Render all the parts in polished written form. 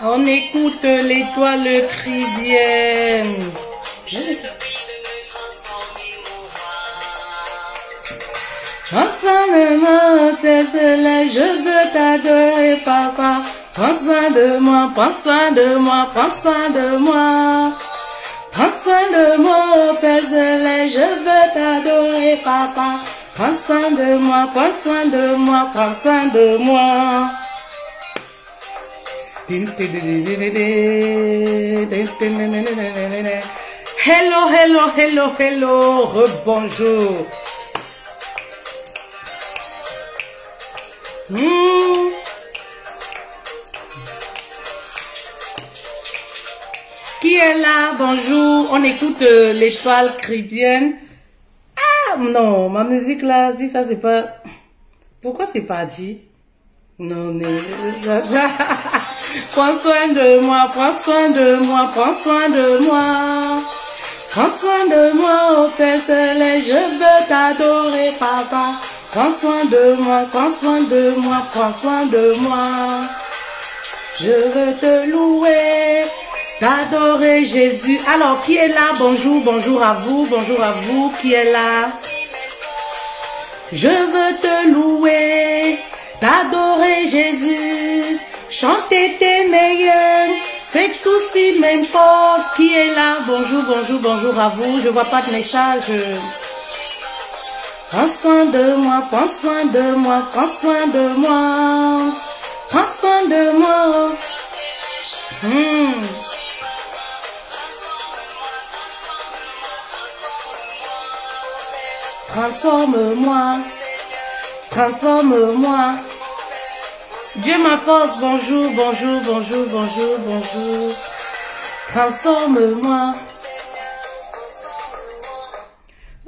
On écoute l'étoile chrétienne. Prends soin de moi, Père Céleste, je veux t'adorer, papa. Prends soin de moi, prends soin de moi, prends soin de moi. Prends soin de moi, Père Céleste, je veux t'adorer, papa. Prends soin de moi, prends soin de moi, prends soin de moi. Hello, hello, hello, hello, rebonjour. Qui est là? Bonjour. On écoute l'étoile chrétienne. Ah non, ma musique là, si ça c'est pas... Pourquoi c'est pas dit? Non mais... Prends soin de moi, prends soin de moi, prends soin de moi. Prends soin de moi, oh Père Céleste, je veux t'adorer, papa. Prends soin de moi, prends soin de moi, prends soin de moi. Je veux te louer, t'adorer Jésus. Alors, qui est là? Bonjour, bonjour à vous, qui est là? Je veux te louer, t'adorer Jésus. Chanter tes meilleurs, c'est tout ce qui m'importe. Qui est là? Bonjour, bonjour, bonjour à vous. Je vois pas de message. Prends soin de moi, prends soin de moi, prends soin de moi. Prends soin de moi. Transforme-moi, transforme-moi. Dieu ma force, bonjour, bonjour, bonjour, bonjour, bonjour. Transforme-moi.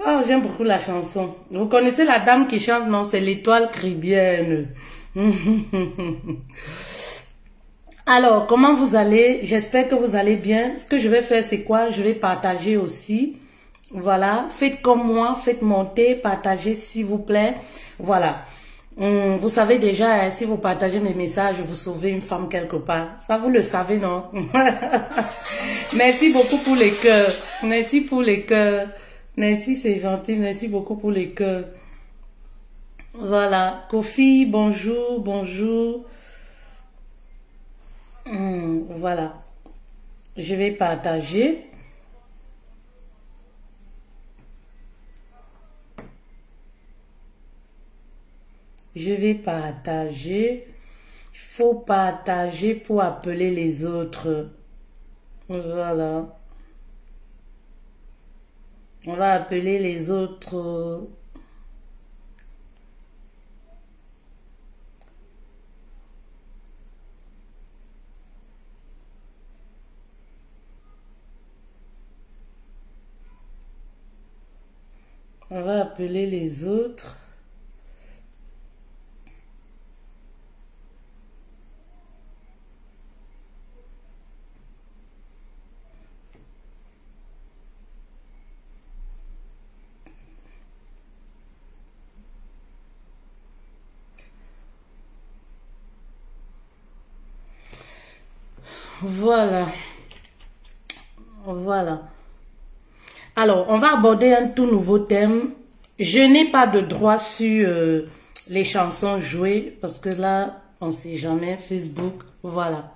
Oh, j'aime beaucoup la chanson. Vous connaissez la dame qui chante, non? C'est l'étoile chrétienne. Alors, comment vous allez? J'espère que vous allez bien. Ce que je vais faire, c'est quoi? Je vais partager aussi. Voilà. Faites comme moi, faites monter, partagez s'il vous plaît. Voilà. Vous savez déjà, si vous partagez mes messages, vous sauvez une femme quelque part. Ça, vous le savez, non? Merci beaucoup pour les cœurs. Merci pour les cœurs. Merci, c'est gentil. Merci beaucoup pour les cœurs. Voilà. Kofi, bonjour, bonjour. Voilà. Je vais partager. Je vais partager. Il faut partager pour appeler les autres. Voilà. On va appeler les autres. On va appeler les autres. Voilà. Voilà. Alors, on va aborder un tout nouveau thème. Je n'ai pas de droit sur les chansons jouées parce que là, on ne sait jamais. Facebook, voilà.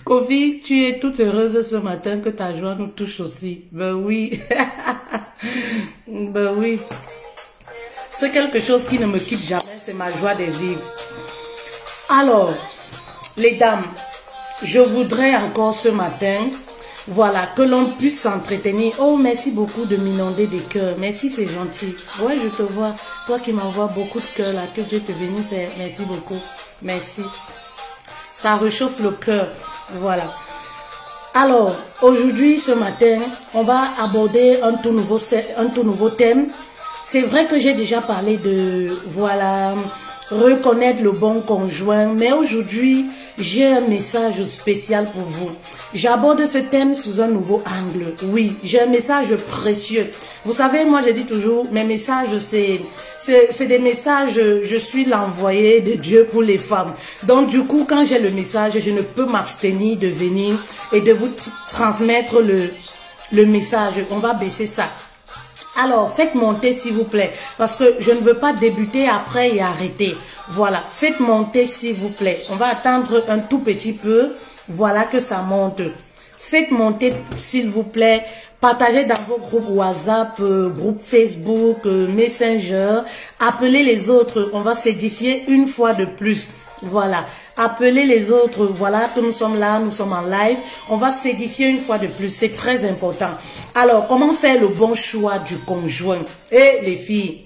Kofi, tu es toute heureuse ce matin que ta joie nous touche aussi. Ben oui. Ben oui. C'est quelque chose qui ne me quitte jamais, c'est ma joie de vivre. Alors, les dames, je voudrais encore ce matin, voilà, que l'on puisse s'entretenir. Oh, merci beaucoup de m'inonder des cœurs. Merci, c'est gentil. Ouais, je te vois. Toi qui m'envoies beaucoup de cœurs là, que Dieu te bénisse. Merci beaucoup. Merci. Ça réchauffe le cœur. Voilà. Alors, aujourd'hui, ce matin, on va aborder un tout nouveau thème. C'est vrai que j'ai déjà parlé de, voilà, reconnaître le bon conjoint. Mais aujourd'hui, j'ai un message spécial pour vous. J'aborde ce thème sous un nouveau angle. Oui, j'ai un message précieux. Vous savez, moi je dis toujours, mes messages, c'est des messages, je suis l'envoyé de Dieu pour les femmes. Donc du coup, quand j'ai le message, je ne peux m'abstenir de venir et de vous transmettre le message. On va baisser ça. Alors, faites monter s'il vous plaît, parce que je ne veux pas débuter après et arrêter. Voilà, faites monter s'il vous plaît. On va attendre un tout petit peu, voilà que ça monte. Faites monter s'il vous plaît, partagez dans vos groupes WhatsApp, groupe Facebook, Messenger, appelez les autres, on va s'édifier une fois de plus. Voilà, appelez les autres, voilà que nous sommes là, nous sommes en live, on va s'édifier une fois de plus, c'est très important. Alors, comment faire le bon choix du conjoint? Et les filles,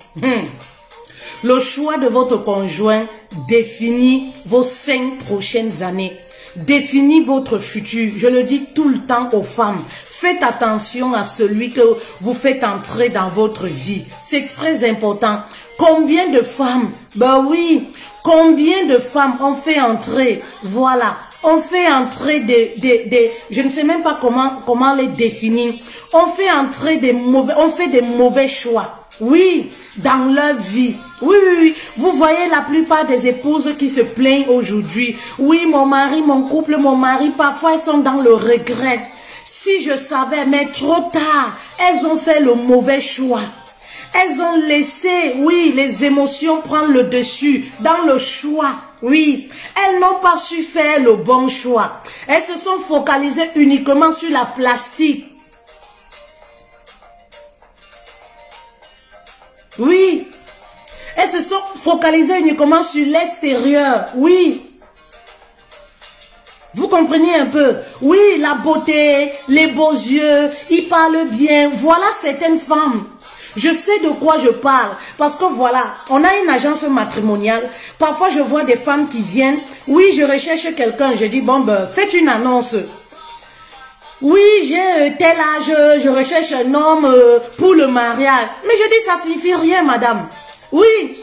le choix de votre conjoint définit vos 5 prochaines années, définit votre futur. Je le dis tout le temps aux femmes, faites attention à celui que vous faites entrer dans votre vie, c'est très important. Combien de femmes, ben oui, combien de femmes on fait entrer, voilà, on fait entrer je ne sais même pas comment les définir, on fait entrer on fait des mauvais choix, oui, dans leur vie. Oui, oui, oui, vous voyez la plupart des épouses qui se plaignent aujourd'hui, oui, mon mari, mon couple, mon mari, parfois elles sont dans le regret. Si je savais, mais trop tard, elles ont fait le mauvais choix. Elles ont laissé, oui, les émotions prendre le dessus dans le choix. Oui, elles n'ont pas su faire le bon choix. Elles se sont focalisées uniquement sur la plastique. Oui, elles se sont focalisées uniquement sur l'extérieur. Oui. Vous comprenez un peu? Oui, la beauté, les beaux yeux, ils parlent bien. Voilà certaines femmes. Je sais de quoi je parle, parce que voilà, on a une agence matrimoniale. Parfois, je vois des femmes qui viennent. Oui, je recherche quelqu'un. Je dis, bon, ben, faites une annonce. Oui, j'ai tel âge, je recherche un homme pour le mariage. Mais je dis, ça signifie rien, madame. Oui,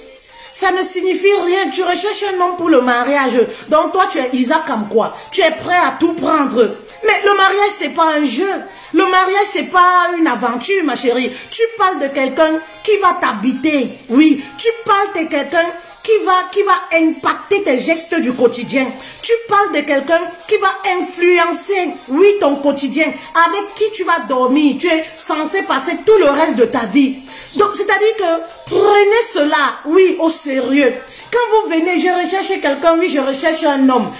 ça ne signifie rien. Tu recherches un homme pour le mariage. Donc, toi, tu es Isaac comme quoi? Tu es prêt à tout prendre. Mais le mariage, c'est pas un jeu. Le mariage, c'est pas une aventure, ma chérie. Tu parles de quelqu'un qui va t'habiter. Oui, tu parles de quelqu'un qui va impacter tes gestes du quotidien. Tu parles de quelqu'un qui va influencer, oui, ton quotidien. Avec qui tu vas dormir. Tu es censé passer tout le reste de ta vie. Donc, c'est-à-dire que prenez cela, oui, au sérieux. Quand vous venez, je recherche quelqu'un, oui, je recherche un homme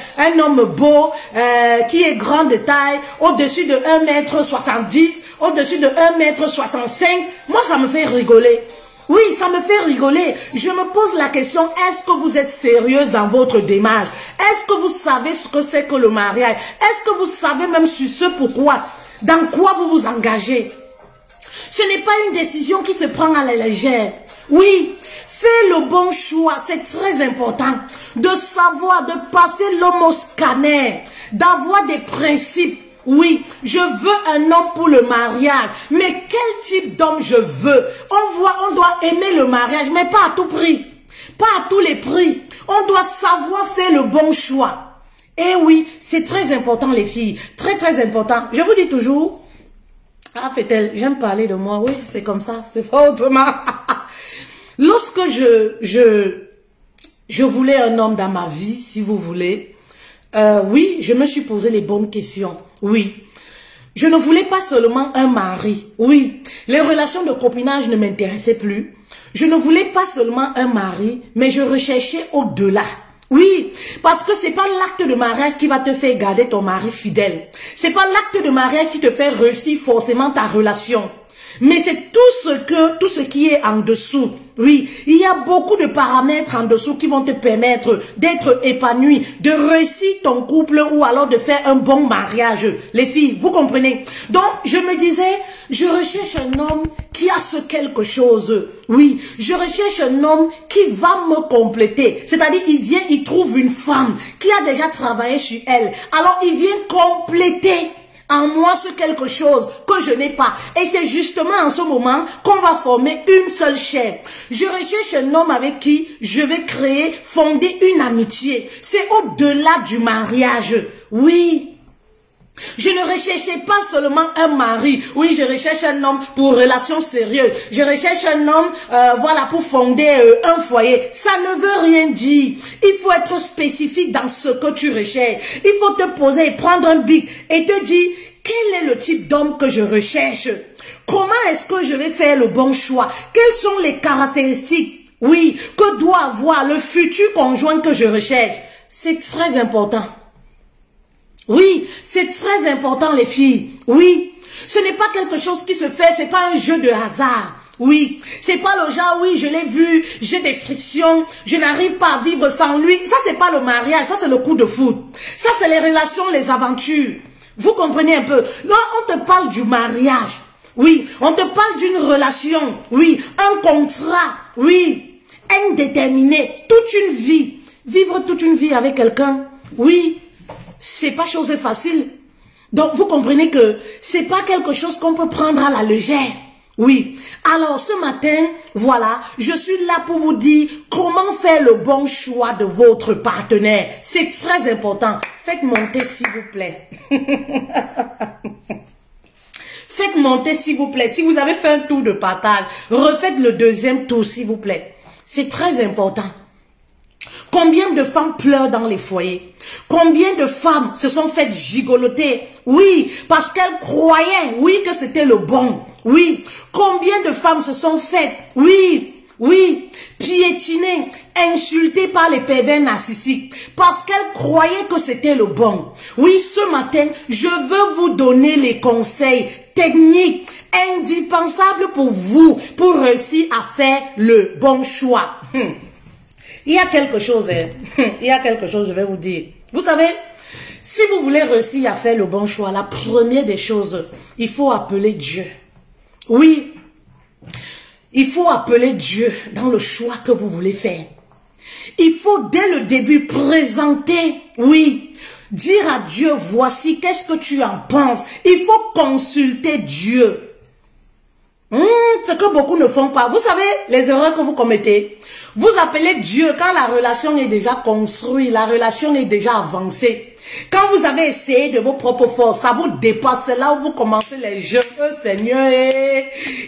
beau, qui est grand de taille, au-dessus de 1,70 m, au-dessus de 1,65 m. Moi, ça me fait rigoler. Oui, ça me fait rigoler. Je me pose la question, est-ce que vous êtes sérieuse dans votre démarche? Est-ce que vous savez ce que c'est que le mariage? Est-ce que vous savez même sur ce pourquoi? Dans quoi vous vous engagez? Ce n'est pas une décision qui se prend à la légère. Oui, fais le bon choix, c'est très important. De savoir, de passer l'homme au scanner, d'avoir des principes. Oui, je veux un homme pour le mariage. Mais quel type d'homme je veux? On doit aimer le mariage, mais pas à tout prix. Pas à tous les prix. On doit savoir faire le bon choix. Et oui, c'est très important les filles. Très très important. Je vous dis toujours... Ah, fait-elle, j'aime parler de moi, oui, c'est comme ça, c'est pas autrement. Lorsque je voulais un homme dans ma vie, si vous voulez, oui, je me suis posé les bonnes questions, oui. Je ne voulais pas seulement un mari, oui. Les relations de copinage ne m'intéressaient plus. Je ne voulais pas seulement un mari, mais je recherchais au-delà. Oui, parce que c'est pas l'acte de mariage qui va te faire garder ton mari fidèle. C'est pas l'acte de mariage qui te fait réussir forcément ta relation. Mais c'est tout ce qui est en dessous. Oui, il y a beaucoup de paramètres en dessous qui vont te permettre d'être épanoui, de réussir ton couple ou alors de faire un bon mariage. Les filles, vous comprenez? Donc, je me disais, je recherche un homme qui a ce quelque chose. Oui, je recherche un homme qui va me compléter. C'est-à-dire, il vient, il trouve une femme qui a déjà travaillé sur elle. Alors, il vient compléter En moi, c'est quelque chose que je n'ai pas. Et c'est justement en ce moment qu'on va former une seule chair. Je recherche un homme avec qui je vais créer, fonder une amitié. C'est au-delà du mariage. Oui. Je ne recherchais pas seulement un mari. Oui, je recherche un homme pour relation sérieuse. Je recherche un homme, voilà, pour fonder un foyer. Ça ne veut rien dire. Il faut être spécifique dans ce que tu recherches. Il faut te poser, prendre un bic et te dire, quel est le type d'homme que je recherche? Comment est-ce que je vais faire le bon choix? Quelles sont les caractéristiques, oui, que doit avoir le futur conjoint que je recherche? C'est très important. Oui, c'est très important les filles. Oui, ce n'est pas quelque chose qui se fait, c'est pas un jeu de hasard. Oui, c'est pas le genre, oui, je l'ai vu, j'ai des frictions, je n'arrive pas à vivre sans lui. Ça, c'est pas le mariage, ça, c'est le coup de foot. Ça, c'est les relations, les aventures. Vous comprenez un peu? Là, on te parle du mariage. Oui, on te parle d'une relation. Oui, un contrat. Oui, indéterminé, toute une vie. Vivre toute une vie avec quelqu'un. Oui. C'est pas chose facile. Donc, vous comprenez que c'est pas quelque chose qu'on peut prendre à la légère. Oui. Alors, ce matin, voilà, je suis là pour vous dire comment faire le bon choix de votre partenaire. C'est très important. Faites monter, s'il vous plaît. Faites monter, s'il vous plaît. Si vous avez fait un tour de partage, refaites le deuxième tour, s'il vous plaît. C'est très important. Combien de femmes pleurent dans les foyers? Combien de femmes se sont faites gigoloter? Oui, parce qu'elles croyaient, oui, que c'était le bon. Oui, combien de femmes se sont faites, oui, piétiner, insultées par les pervers narcissiques, parce qu'elles croyaient que c'était le bon. Oui, ce matin, je veux vous donner les conseils techniques indispensables pour vous, pour réussir à faire le bon choix. Il y a quelque chose, je vais vous dire. Vous savez, si vous voulez réussir à faire le bon choix, la première des choses, il faut appeler Dieu. Oui, il faut appeler Dieu dans le choix que vous voulez faire. Il faut dès le début présenter, oui, dire à Dieu, voici, qu'est-ce que tu en penses? Il faut consulter Dieu. Ce que beaucoup ne font pas. Vous savez, les erreurs que vous commettez. Vous appelez Dieu quand la relation est déjà construite, la relation est déjà avancée. Quand vous avez essayé de vos propres forces, ça vous dépasse. C'est là où vous commencez les jeux. Seigneur,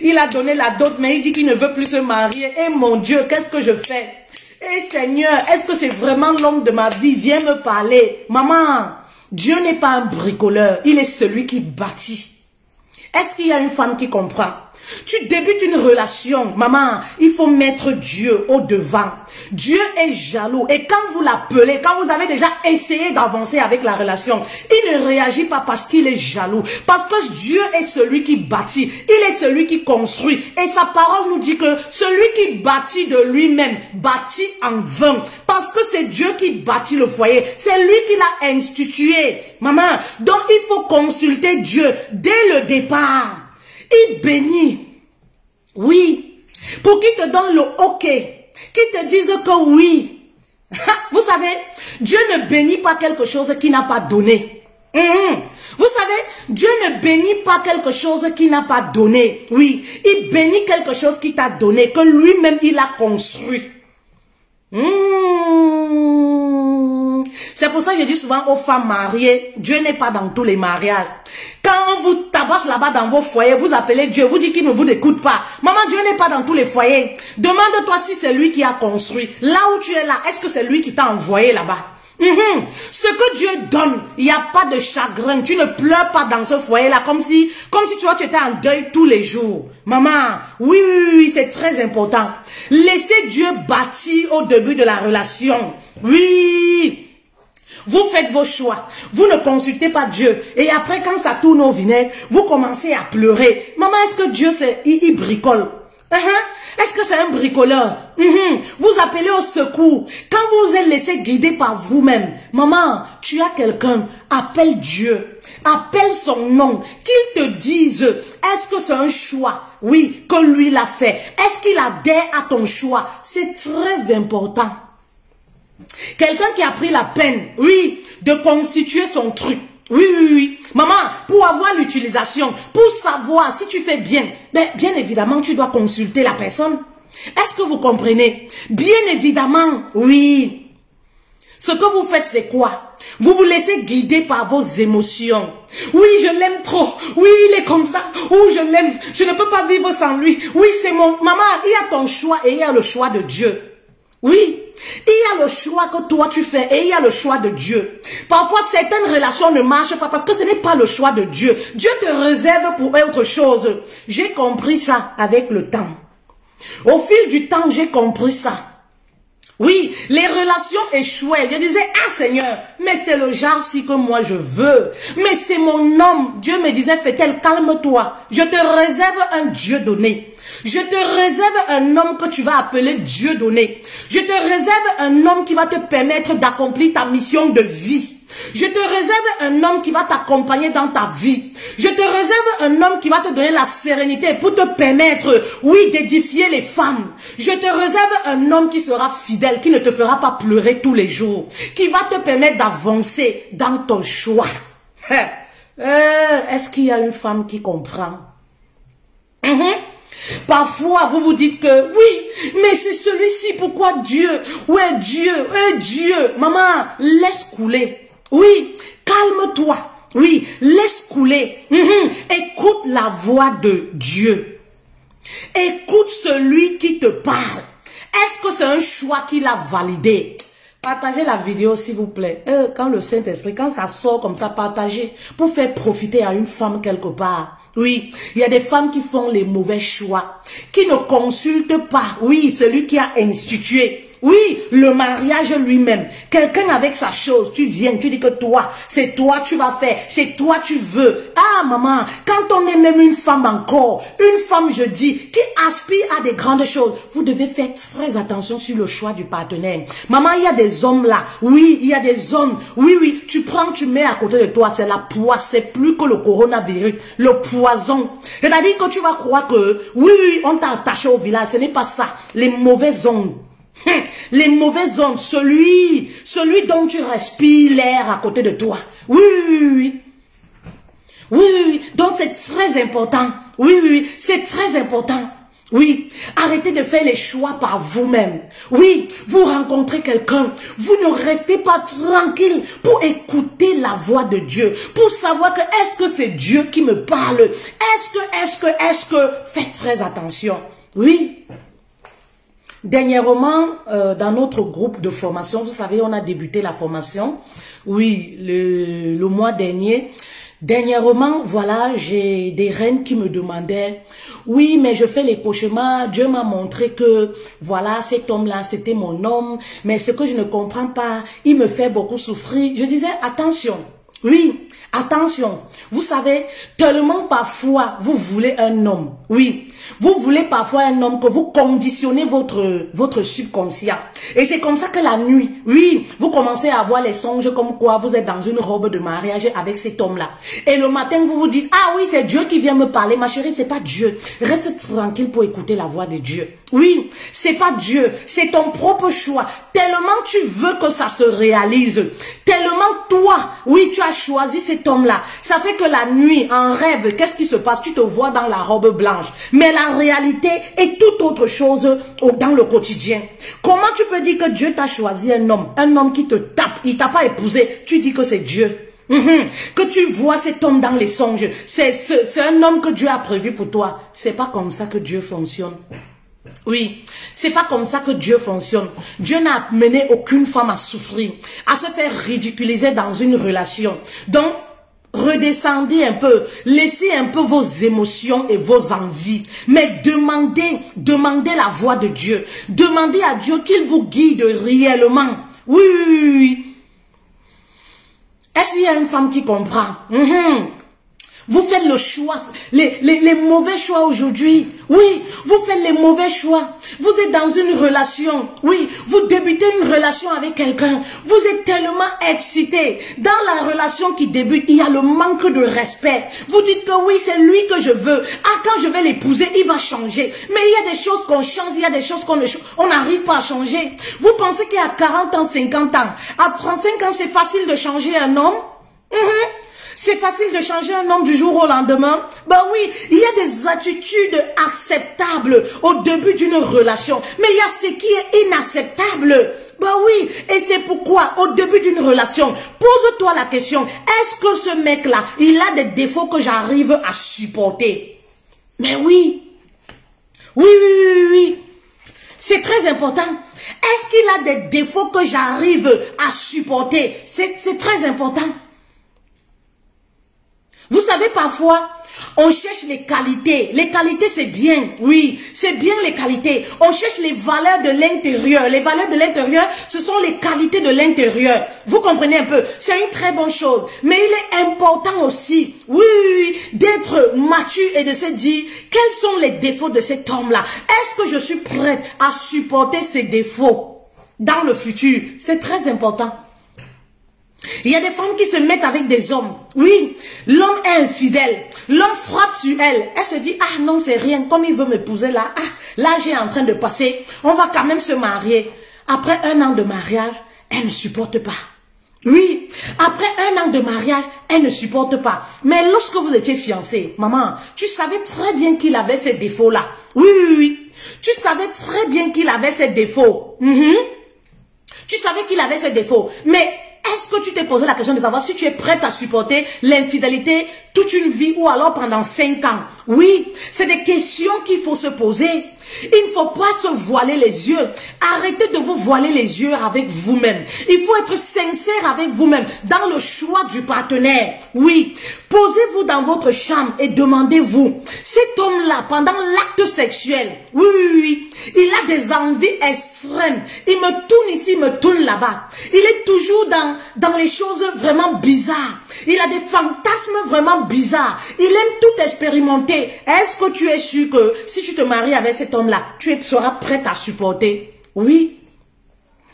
il a donné la dot, mais il dit qu'il ne veut plus se marier. Et mon Dieu, qu'est-ce que je fais? Et Seigneur, est-ce que c'est vraiment l'homme de ma vie? Viens me parler. Maman, Dieu n'est pas un bricoleur. Il est celui qui bâtit. Est-ce qu'il y a une femme qui comprend? Tu débutes une relation, maman, il faut mettre Dieu au devant. Dieu est jaloux et quand vous l'appelez, quand vous avez déjà essayé d'avancer avec la relation, il ne réagit pas parce qu'il est jaloux, parce que Dieu est celui qui bâtit, il est celui qui construit et sa parole nous dit que celui qui bâtit de lui-même bâtit en vain, parce que c'est Dieu qui bâtit le foyer, c'est lui qui l'a institué, maman. Donc il faut consulter Dieu dès le départ. Il bénit, oui, pour qu'il te donne le OK, qu'il te dise que oui. Vous savez, Dieu ne bénit pas quelque chose qu'il n'a pas donné. Vous savez, Dieu ne bénit pas quelque chose qu'il n'a pas donné. Oui, il bénit quelque chose qu'il t'a donné, que lui-même il a construit. C'est pour ça que je dis souvent aux femmes mariées, Dieu n'est pas dans tous les mariages. Quand on vous tabasse là-bas dans vos foyers, vous appelez Dieu, vous dites qu'il ne vous écoute pas. Maman, Dieu n'est pas dans tous les foyers. Demande-toi si c'est lui qui a construit. Là où tu es là, est-ce que c'est lui qui t'a envoyé là-bas? Ce que Dieu donne, il n'y a pas de chagrin. Tu ne pleures pas dans ce foyer-là comme si tu vois, tu étais en deuil tous les jours. Maman, oui, c'est très important. Laissez Dieu bâtir au début de la relation. Oui. Vous faites vos choix. Vous ne consultez pas Dieu. Et après, quand ça tourne au vinaigre, vous commencez à pleurer. Maman, est-ce que Dieu, il bricole? Est-ce que c'est un bricoleur? Vous appelez au secours. Quand vous vous êtes laissé guider par vous-même. Maman, tu as quelqu'un. Appelle Dieu. Appelle son nom. Qu'il te dise, est-ce que c'est un choix? Oui, que lui l'a fait. Est-ce qu'il adhère à ton choix? C'est très important. Quelqu'un qui a pris la peine, oui, de constituer son truc. Oui, oui, oui. Maman, pour avoir l'utilisation, pour savoir si tu fais bien, bien évidemment, tu dois consulter la personne. Est-ce que vous comprenez? Bien évidemment, oui. Ce que vous faites, c'est quoi? Vous vous laissez guider par vos émotions. Oui, je l'aime trop. Oui, il est comme ça. Ou je l'aime. Je ne peux pas vivre sans lui. Oui, c'est mon... Maman, il y a ton choix et il y a le choix de Dieu. Oui. Il y a le choix que toi tu fais et il y a le choix de Dieu. Parfois, certaines relations ne marchent pas parce que ce n'est pas le choix de Dieu. Dieu te réserve pour autre chose. J'ai compris ça avec le temps. Au fil du temps, j'ai compris ça. Oui, les relations échouaient. Je disais, ah Seigneur, mais c'est le genre-ci que moi je veux. Mais c'est mon homme. Dieu me disait, Faitel, calme-toi. Je te réserve un Dieu donné. Je te réserve un homme que tu vas appeler Dieu donné. Je te réserve un homme qui va te permettre d'accomplir ta mission de vie. Je te réserve un homme qui va t'accompagner dans ta vie. Je te réserve un homme qui va te donner la sérénité pour te permettre, oui, d'édifier les femmes. Je te réserve un homme qui sera fidèle, qui ne te fera pas pleurer tous les jours, qui va te permettre d'avancer dans ton choix. Est-ce qu'il y a une femme qui comprend? Parfois, vous vous dites que, oui, mais c'est celui-ci, pourquoi Dieu? Ouais, Dieu, Dieu. Maman, laisse couler. Oui, calme-toi. Oui, laisse couler. Écoute la voix de Dieu. Écoute celui qui te parle. Est-ce que c'est un choix qu'il a validé? Partagez la vidéo s'il vous plaît. Quand le Saint-Esprit, quand ça sort comme ça, partagez pour faire profiter à une femme quelque part. Oui, il y a des femmes qui font les mauvais choix, qui ne consultent pas, oui, celui qui a institué. Oui, le mariage lui-même. Quelqu'un avec sa chose, tu viens, tu dis que toi, c'est toi tu vas faire, c'est toi tu veux. Ah maman, quand on est même une femme encore, une femme je dis, qui aspire à des grandes choses, vous devez faire très attention sur le choix du partenaire. Maman, il y a des hommes là, oui, il y a des hommes, oui, tu prends, tu mets à côté de toi, c'est la poisse, c'est plus que le coronavirus, le poison. C'est-à-dire que tu vas croire que, oui, on t'a attaché au village, ce n'est pas ça, les mauvaises ondes. Les mauvaises ondes, celui dont tu respires l'air à côté de toi. Oui. Donc c'est très important. Oui, c'est très important. Oui, arrêtez de faire les choix par vous-même. Oui, vous rencontrez quelqu'un, vous ne restez pas tranquille pour écouter la voix de Dieu, pour savoir que est-ce que c'est Dieu qui me parle. Est-ce que, faites très attention. Oui. Dernièrement, dans notre groupe de formation, vous savez, on a débuté la formation, oui, le mois dernier. Dernièrement, voilà, j'ai des reines qui me demandaient, oui, mais je fais les cauchemars, Dieu m'a montré que, voilà, cet homme-là, c'était mon homme, mais ce que je ne comprends pas, il me fait beaucoup souffrir. Je disais, attention, oui, attention, vous savez, tellement parfois, vous voulez un homme, oui, vous voulez parfois un homme que vous conditionnez votre subconscient. Et c'est comme ça que la nuit, oui, vous commencez à avoir les songes comme quoi vous êtes dans une robe de mariage avec cet homme-là. Et le matin, vous vous dites, ah oui, c'est Dieu qui vient me parler. Ma chérie, c'est pas Dieu. Reste tranquille pour écouter la voix de Dieu. Oui, c'est pas Dieu, c'est ton propre choix. Tellement tu veux que ça se réalise. Tellement toi, oui, tu as choisi cet homme-là. Ça fait que la nuit, en rêve, qu'est-ce qui se passe? Tu te vois dans la robe blanche. Mais la réalité est tout autre chose dans le quotidien. Comment tu peux dire que Dieu t'a choisi un homme qui te tape, il t'a pas épousé, tu dis que c'est Dieu. Que tu vois cet homme dans les songes, c'est un homme que Dieu a prévu pour toi. C'est pas comme ça que Dieu fonctionne. Oui, c'est pas comme ça que Dieu fonctionne. Dieu n'a mené aucune femme à souffrir, à se faire ridiculiser dans une relation. Donc, redescendez un peu, laissez un peu vos émotions et vos envies, mais demandez la voix de Dieu. Demandez à Dieu qu'il vous guide réellement. Oui. Est-ce qu'il y a une femme qui comprend? Vous faites le choix, les mauvais choix aujourd'hui. Oui, vous faites les mauvais choix. Vous êtes dans une relation. Oui, vous débutez une relation avec quelqu'un. Vous êtes tellement excité. Dans la relation qui débute, il y a le manque de respect. Vous dites que oui, c'est lui que je veux. Ah, quand je vais l'épouser, il va changer. Mais il y a des choses qu'on change, il y a des choses qu'on n'arrive pas à changer. Vous pensez qu'à 40 ans, 50 ans, à 35 ans, c'est facile de changer un homme? C'est facile de changer un homme du jour au lendemain. Ben oui, il y a des attitudes acceptables au début d'une relation. Mais il y a ce qui est inacceptable. Ben oui, et c'est pourquoi au début d'une relation, pose-toi la question, est-ce que ce mec-là, il a des défauts que j'arrive à supporter? Mais oui. Oui. C'est très important. Est-ce qu'il a des défauts que j'arrive à supporter? C'est très important. Vous savez, parfois, on cherche les qualités. Les qualités, c'est bien. Oui, c'est bien les qualités. On cherche les valeurs de l'intérieur. Les valeurs de l'intérieur, ce sont les qualités de l'intérieur. Vous comprenez un peu? C'est une très bonne chose. Mais il est important aussi, oui, d'être mature et de se dire, quels sont les défauts de cet homme-là? Est-ce que je suis prête à supporter ces défauts dans le futur? C'est très important. Il y a des femmes qui se mettent avec des hommes. Oui, l'homme est infidèle. L'homme frappe sur elle. Elle se dit, ah non, c'est rien. Comme il veut m'épouser là, l'âge est en train de passer. On va quand même se marier. Après 1 an de mariage, elle ne supporte pas. Oui, après 1 an de mariage, elle ne supporte pas. Mais lorsque vous étiez fiancés, maman, tu savais très bien qu'il avait ces défauts-là. Oui. Tu savais très bien qu'il avait ces défauts. Tu savais qu'il avait ces défauts. Mais est-ce que tu t'es posé la question de savoir si tu es prête à supporter l'infidélité toute une vie ou alors pendant 5 ans? Oui, c'est des questions qu'il faut se poser. Il ne faut pas se voiler les yeux. Arrêtez de vous voiler les yeux avec vous-même. Il faut être sincère avec vous-même dans le choix du partenaire. Oui, posez-vous dans votre chambre et demandez-vous, cet homme-là, pendant l'acte sexuel, oui, il a des envies extrêmes. Il me tourne ici, il me tourne là-bas. Il est toujours dans les choses vraiment bizarres. Il a des fantasmes vraiment bizarres. Il aime tout expérimenter. Est-ce que tu es sûr que si tu te maries avec cet homme-là, tu seras prête à supporter? Oui.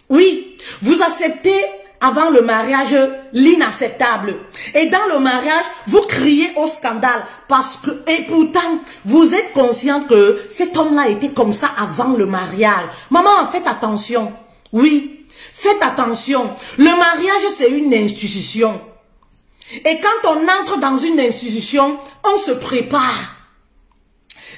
Oui. Vous acceptez avant le mariage l'inacceptable. Et dans le mariage, vous criez au scandale. Parce que, et pourtant, vous êtes conscient que cet homme-là était comme ça avant le mariage. Maman, faites attention. Oui. Faites attention. Le mariage, c'est une institution. Et quand on entre dans une institution, on se prépare.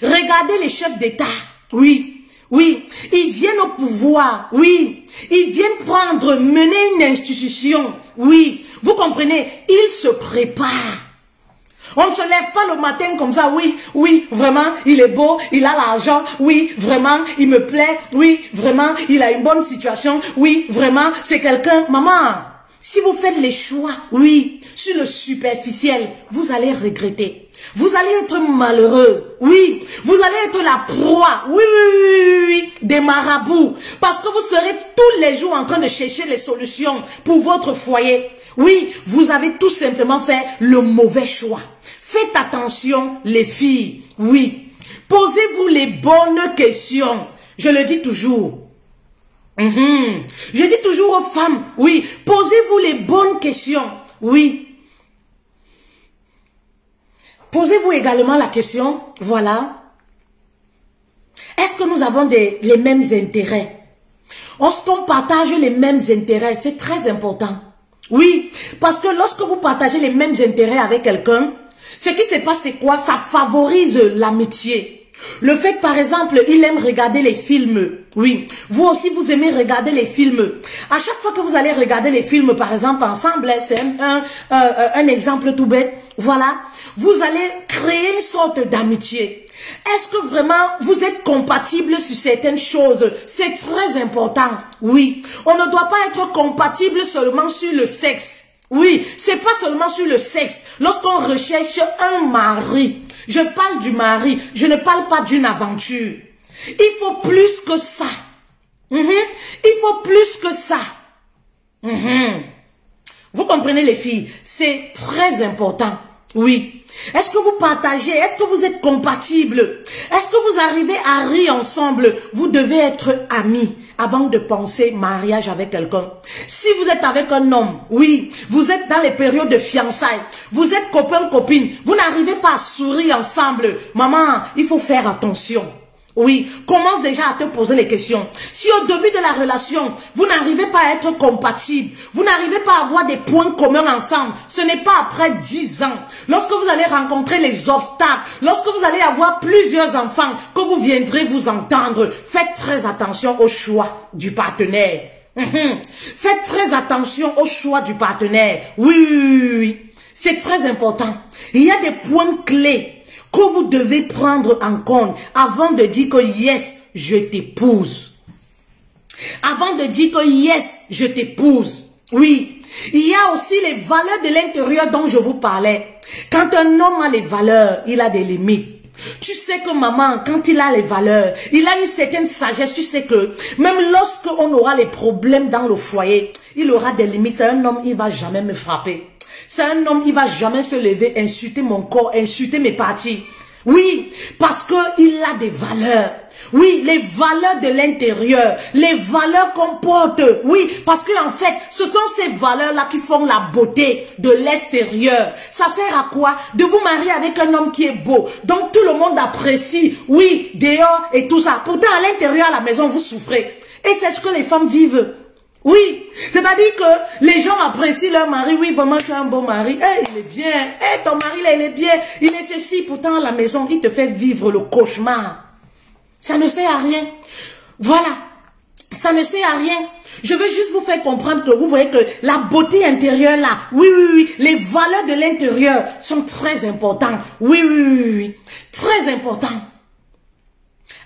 Regardez les chefs d'État. Oui, ils viennent au pouvoir. Oui, ils viennent mener une institution. Oui, vous comprenez, ils se préparent. On ne se lève pas le matin comme ça, oui, vraiment, il est beau, il a l'argent, oui, vraiment, il me plaît, oui, vraiment, il a une bonne situation, oui, vraiment, c'est quelqu'un. Maman, si vous faites les choix, oui, sur le superficiel, vous allez regretter. Vous allez être malheureux, oui, vous allez être la proie, oui, des marabouts, parce que vous serez tous les jours en train de chercher les solutions pour votre foyer. Oui, vous avez tout simplement fait le mauvais choix. Faites attention, les filles, oui. Posez-vous les bonnes questions. Je le dis toujours. Je dis toujours aux femmes, oui, posez-vous les bonnes questions, oui. Posez-vous également la question, voilà, est-ce que nous avons les mêmes intérêts? Est-ce qu'on partage les mêmes intérêts? C'est très important. Oui, parce que lorsque vous partagez les mêmes intérêts avec quelqu'un, ce qui se passe, c'est quoi? Ça favorise l'amitié. Le fait, par exemple, il aime regarder les films. Oui, vous aussi, vous aimez regarder les films. À chaque fois que vous allez regarder les films, par exemple, ensemble, c'est un exemple tout bête. Voilà, vous allez créer une sorte d'amitié. Est-ce que vraiment vous êtes compatibles sur certaines choses? C'est très important. Oui, on ne doit pas être compatible seulement sur le sexe. Oui, c'est pas seulement sur le sexe. Lorsqu'on recherche un mari, je parle du mari, je ne parle pas d'une aventure. Il faut plus que ça. Il faut plus que ça. Vous comprenez les filles? C'est très important. Oui. Est-ce que vous partagez? Est-ce que vous êtes compatibles? Est-ce que vous arrivez à rire ensemble? Vous devez être amis avant de penser mariage avec quelqu'un. Si vous êtes avec un homme, oui, vous êtes dans les périodes de fiançailles, vous êtes copain-copine, vous n'arrivez pas à sourire ensemble. Maman, il faut faire attention. Oui, commence déjà à te poser les questions. Si au début de la relation, vous n'arrivez pas à être compatible, vous n'arrivez pas à avoir des points communs ensemble, ce n'est pas après 10 ans, lorsque vous allez rencontrer les obstacles, lorsque vous allez avoir plusieurs enfants, que vous viendrez vous entendre. Faites très attention au choix du partenaire. Faites très attention au choix du partenaire. Oui. C'est très important. Il y a des points clés que vous devez prendre en compte avant de dire que yes, je t'épouse. Avant de dire que yes, je t'épouse. Oui. Il y a aussi les valeurs de l'intérieur dont je vous parlais. Quand un homme a les valeurs, il a des limites. Tu sais que maman, quand il a les valeurs, il a une certaine sagesse. Tu sais que même lorsque on aura les problèmes dans le foyer, il aura des limites. C'est un homme, il ne va jamais me frapper. C'est un homme, il ne va jamais se lever, insulter mon corps, insulter mes parties. Oui, parce qu'il a des valeurs. Oui, les valeurs de l'intérieur, les valeurs qu'on porte. Oui, parce qu'en fait, ce sont ces valeurs-là qui font la beauté de l'extérieur. Ça sert à quoi? De vous marier avec un homme qui est beau, donc tout le monde apprécie. Oui, dehors et tout ça. Pourtant, à l'intérieur, à la maison, vous souffrez. Et c'est ce que les femmes vivent. Oui, c'est-à-dire que les gens apprécient leur mari. Oui, vraiment, tu as un beau mari. Eh, il est bien. Eh, ton mari, là, il est bien. Il est ceci. Pourtant, à la maison, il te fait vivre le cauchemar. Ça ne sert à rien. Voilà. Ça ne sert à rien. Je veux juste vous faire comprendre que vous voyez que la beauté intérieure, là, oui. Les valeurs de l'intérieur sont très importantes. Oui. Très importantes.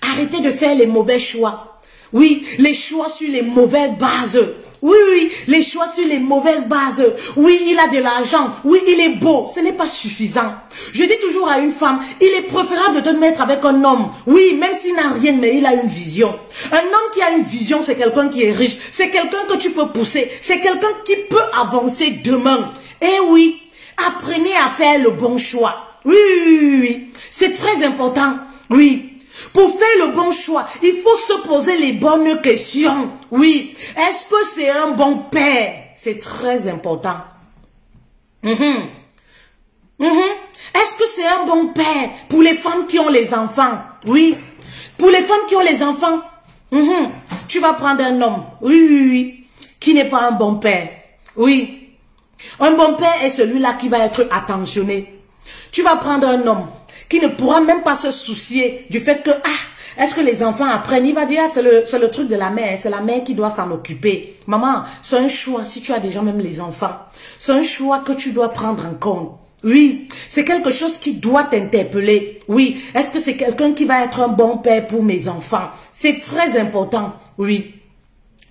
Arrêtez de faire les mauvais choix. Oui, les choix sur les mauvaises bases. Oui, les choix sur les mauvaises bases. Oui, il a de l'argent. Oui, il est beau. Ce n'est pas suffisant. Je dis toujours à une femme, il est préférable de te mettre avec un homme. Oui, même s'il n'a rien, mais il a une vision. Un homme qui a une vision, c'est quelqu'un qui est riche. C'est quelqu'un que tu peux pousser. C'est quelqu'un qui peut avancer demain. Eh oui, apprenez à faire le bon choix. Oui. C'est très important. Oui. Pour faire le bon choix, il faut se poser les bonnes questions. Oui. Est-ce que c'est un bon père? C'est très important. Est-ce que c'est un bon père pour les femmes qui ont les enfants? Oui. Pour les femmes qui ont les enfants, tu vas prendre un homme. Oui. Qui n'est pas un bon père. Oui. Un bon père est celui-là qui va être attentionné. Tu vas prendre un homme qui ne pourra même pas se soucier du fait que, est-ce que les enfants apprennent? Il va dire, c'est le truc de la mère, c'est la mère qui doit s'en occuper. Maman, c'est un choix, si tu as déjà même les enfants, c'est un choix que tu dois prendre en compte. Oui, c'est quelque chose qui doit t'interpeller. Oui, est-ce que c'est quelqu'un qui va être un bon père pour mes enfants? C'est très important, oui.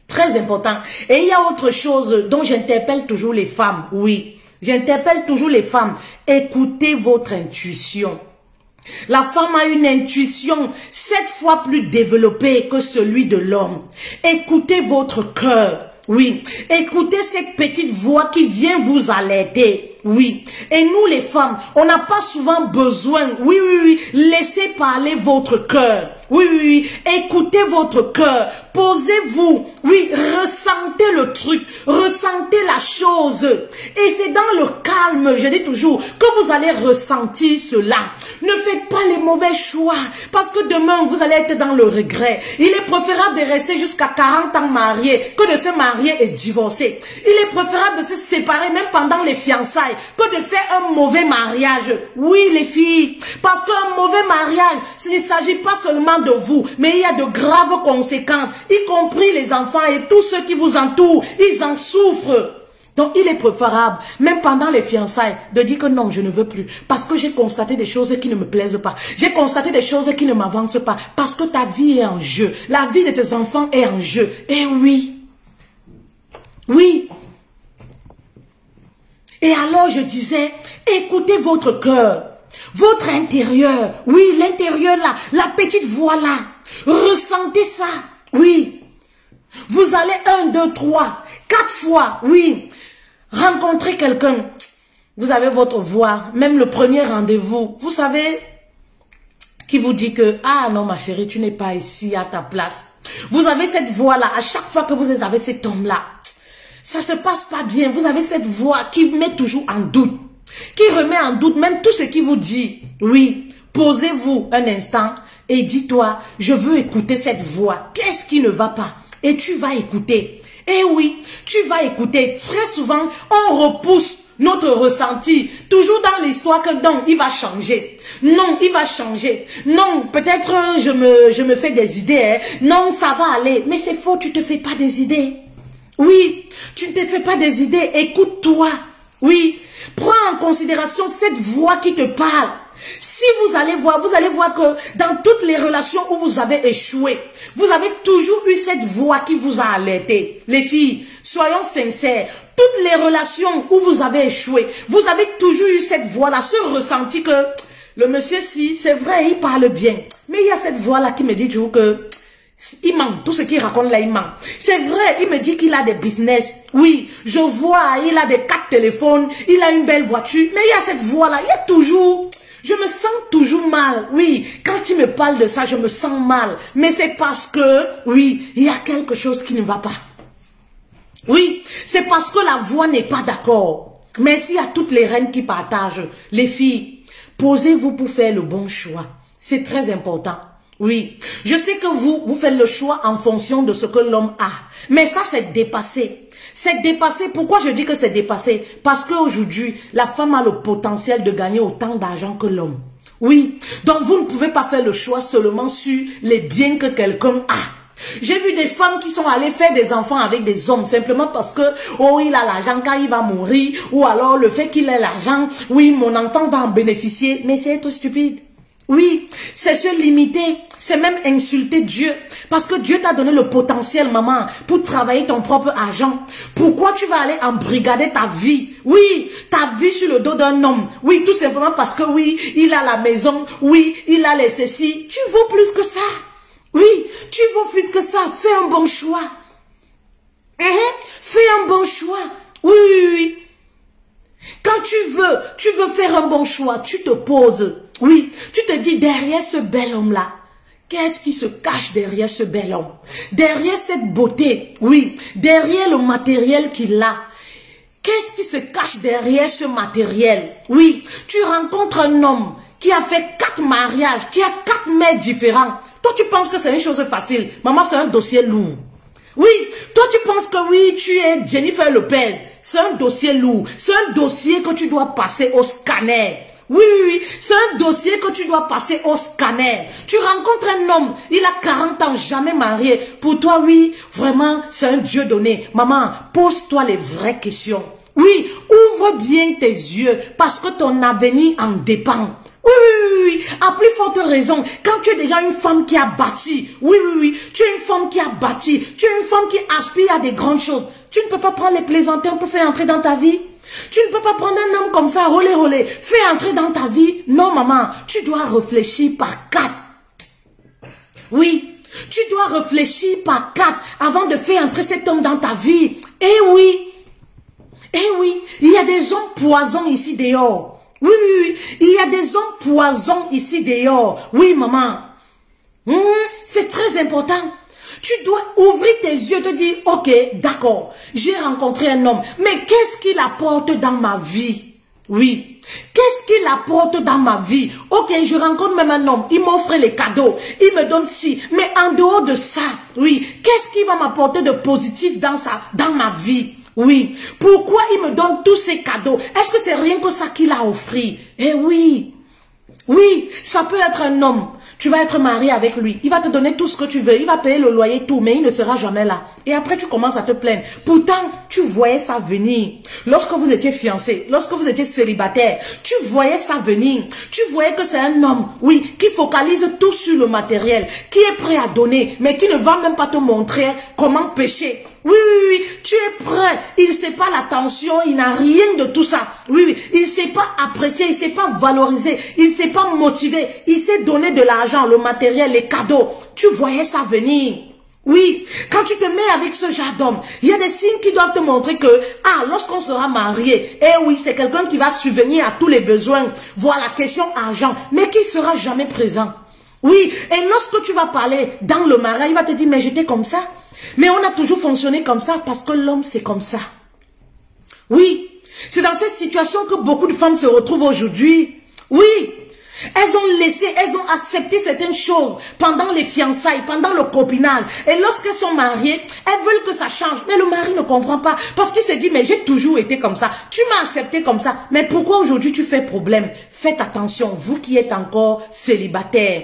Très important. Et il y a autre chose dont j'interpelle toujours les femmes, oui. J'interpelle toujours les femmes. Écoutez votre intuition. La femme a une intuition 7 fois plus développée que celui de l'homme. Écoutez votre cœur. Oui. Écoutez cette petite voix qui vient vous alerter. Oui. Et nous les femmes, on n'a pas souvent besoin. Oui. Laissez parler votre cœur. Oui. Écoutez votre cœur. Posez-vous. Oui. Ressentez le truc. Ressentez la chose. Et c'est dans le calme, je dis toujours, que vous allez ressentir cela. Ne faites pas les mauvais choix. Parce que demain, vous allez être dans le regret. Il est préférable de rester jusqu'à 40 ans marié que de se marier et divorcer. Il est préférable de se séparer même pendant les fiançailles que de faire un mauvais mariage. Oui, les filles. Parce qu'un mauvais mariage, il ne s'agit pas seulement de vous, mais il y a de graves conséquences, y compris les enfants et tous ceux qui vous entourent. Ils en souffrent. Donc, il est préférable, même pendant les fiançailles, de dire que non, je ne veux plus. Parce que j'ai constaté des choses qui ne me plaisent pas. J'ai constaté des choses qui ne m'avancent pas. Parce que ta vie est en jeu. La vie de tes enfants est en jeu. Et oui. Oui. Et alors, je disais, écoutez votre cœur. Votre intérieur. Oui, l'intérieur là. La petite voix là. Ressentez ça. Oui. Vous allez 1, 2, 3, 4 fois. Oui. Rencontrer quelqu'un, vous avez votre voix, même le premier rendez-vous, vous savez, qui vous dit que, ah non ma chérie, tu n'es pas ici à ta place. Vous avez cette voix-là, à chaque fois que vous êtes avec cet homme-là, ça se passe pas bien. Vous avez cette voix qui met toujours en doute, qui remet en doute même tout ce qu'il vous dit. Oui, posez-vous un instant, et dis-toi, je veux écouter cette voix. Qu'est-ce qui ne va pas? Et tu vas écouter. Et oui, tu vas écouter. Très souvent, on repousse notre ressenti, toujours dans l'histoire que non, il va changer. Non, il va changer. Non, peut-être je me fais des idées. Hein. Non, ça va aller. Mais c'est faux, tu te fais pas des idées. Oui, tu ne te fais pas des idées. Écoute-toi. Oui, prends en considération cette voix qui te parle. Si vous allez voir que dans toutes les relations où vous avez échoué, vous avez toujours eu cette voix qui vous a alerté. Les filles, soyons sincères, toutes les relations où vous avez échoué, vous avez toujours eu cette voix-là, ce ressenti que le monsieur, si, c'est vrai, il parle bien. Mais il y a cette voix-là qui me dit toujours que il ment, tout ce qu'il raconte là, il ment. C'est vrai, il me dit qu'il a des business. Oui, je vois, il a des 4 téléphones, il a une belle voiture. Mais il y a cette voix-là, il y a toujours... Je me sens toujours mal. Oui, quand il me parle de ça, je me sens mal. Mais c'est parce que, oui, il y a quelque chose qui ne va pas. Oui, c'est parce que la voix n'est pas d'accord. Merci à toutes les reines qui partagent. Les filles, posez-vous pour faire le bon choix. C'est très important. Oui, je sais que vous faites le choix en fonction de ce que l'homme a. Mais ça, c'est dépassé. C'est dépassé. Pourquoi je dis que c'est dépassé? Parce qu'aujourd'hui, la femme a le potentiel de gagner autant d'argent que l'homme. Oui, donc vous ne pouvez pas faire le choix seulement sur les biens que quelqu'un a. J'ai vu des femmes qui sont allées faire des enfants avec des hommes simplement parce que, oh, il a l'argent quand il va mourir, ou alors le fait qu'il ait l'argent, oui, mon enfant va en bénéficier, mais c'est tout stupide. Oui, c'est se limiter, c'est même insulter Dieu. Parce que Dieu t'a donné le potentiel, maman, pour travailler ton propre argent. Pourquoi tu vas aller embrigader ta vie? Oui, ta vie sur le dos d'un homme. Oui, tout simplement parce que oui, il a la maison. Oui, il a les ceci. Tu vaux plus que ça. Oui, tu vaux plus que ça. Fais un bon choix. Fais un bon choix. Oui, oui, oui. Quand tu veux faire un bon choix, tu te poses. Oui, tu te dis derrière ce bel homme-là, qu'est-ce qui se cache derrière ce bel homme? Derrière cette beauté, oui, derrière le matériel qu'il a. Qu'est-ce qui se cache derrière ce matériel? Oui, tu rencontres un homme qui a fait 4 mariages, qui a 4 mères différents. Toi, tu penses que c'est une chose facile. Maman, c'est un dossier lourd. Oui, toi, tu penses que oui, tu es Jennifer Lopez. C'est un dossier lourd. C'est un dossier que tu dois passer au scanner. Oui, oui, oui, c'est un dossier que tu dois passer au scanner. Tu rencontres un homme, il a 40 ans, jamais marié. Pour toi, oui, vraiment, c'est un Dieu donné. Maman, pose-toi les vraies questions. Oui, ouvre bien tes yeux parce que ton avenir en dépend. Oui, oui, oui, oui, à plus forte raison, quand tu es déjà une femme qui a bâti, oui, oui, oui, tu es une femme qui a bâti, tu es une femme qui aspire à des grandes choses. Tu ne peux pas prendre les plaisantins pour faire entrer dans ta vie. Tu ne peux pas prendre un homme comme ça, rolé, rolé, fais entrer dans ta vie. Non, maman, tu dois réfléchir par 4. Oui, tu dois réfléchir par 4 avant de faire entrer cet homme dans ta vie. Eh oui, il y a des hommes poisons ici dehors. Oui, oui, oui, il y a des hommes poisons ici dehors. Oui, maman, c'est très important. Tu dois ouvrir tes yeux, te dire, ok, d'accord, j'ai rencontré un homme, mais qu'est-ce qu'il apporte dans ma vie? Oui, qu'est-ce qu'il apporte dans ma vie? Ok, je rencontre même un homme, il m'offre les cadeaux, il me donne ci, mais en dehors de ça, oui, qu'est-ce qui va m'apporter de positif dans ma vie? Oui, pourquoi il me donne tous ces cadeaux? Est-ce que c'est rien que ça qu'il a offert? Eh oui, oui, ça peut être un homme. Tu vas être marié avec lui. Il va te donner tout ce que tu veux. Il va payer le loyer, tout, mais il ne sera jamais là. Et après, tu commences à te plaindre. Pourtant, tu voyais ça venir. Lorsque vous étiez fiancé, lorsque vous étiez célibataire, tu voyais ça venir. Tu voyais que c'est un homme, oui, qui focalise tout sur le matériel, qui est prêt à donner, mais qui ne va même pas te montrer comment pécher. Oui, oui, oui, tu es prêt. Il ne sait pas l'attention, il n'a rien de tout ça. Oui, oui, il ne sait pas apprécier, il ne sait pas valoriser, il ne sait pas motiver. Il sait donner de l'argent, le matériel, les cadeaux. Tu voyais ça venir. Oui, quand tu te mets avec ce genre d'homme, il y a des signes qui doivent te montrer que, lorsqu'on sera marié, eh oui, c'est quelqu'un qui va subvenir à tous les besoins. Voilà, question argent, mais qui sera jamais présent. Oui, et lorsque tu vas parler dans le mariage, il va te dire, mais j'étais comme ça. Mais on a toujours fonctionné comme ça parce que l'homme c'est comme ça. Oui, c'est dans cette situation que beaucoup de femmes se retrouvent aujourd'hui. Oui, Elles ont laissé, elles ont accepté certaines choses pendant les fiançailles, pendant le copinage. Et lorsqu'elles sont mariées, elles veulent que ça change. Mais le mari ne comprend pas parce qu'il se dit, mais j'ai toujours été comme ça. Tu m'as accepté comme ça. Mais pourquoi aujourd'hui tu fais problème? Faites attention, vous qui êtes encore célibataire.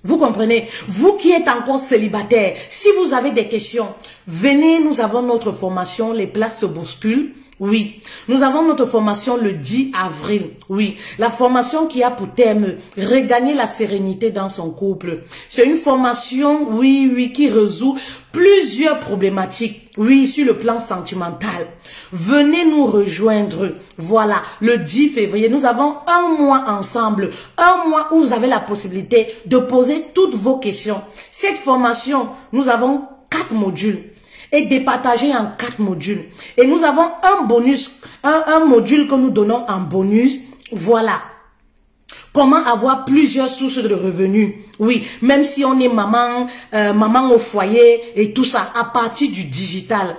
Vous comprenez? Vous qui êtes encore célibataire, si vous avez des questions, venez, nous avons notre formation, les places se bousculent. Oui, nous avons notre formation le 10 avril. Oui, la formation qui a pour thème regagner la sérénité dans son couple. C'est une formation, oui, qui résout plusieurs problématiques. Oui, sur le plan sentimental. Venez nous rejoindre. Voilà, le 10 février, nous avons un mois ensemble. Un mois où vous avez la possibilité de poser toutes vos questions. Cette formation, nous avons 4 modules. Et départagé en 4 modules. Et nous avons un bonus, un module que nous donnons en bonus. Voilà. Comment avoir plusieurs sources de revenus. Oui, même si on est maman, maman au foyer et tout ça, à partir du digital.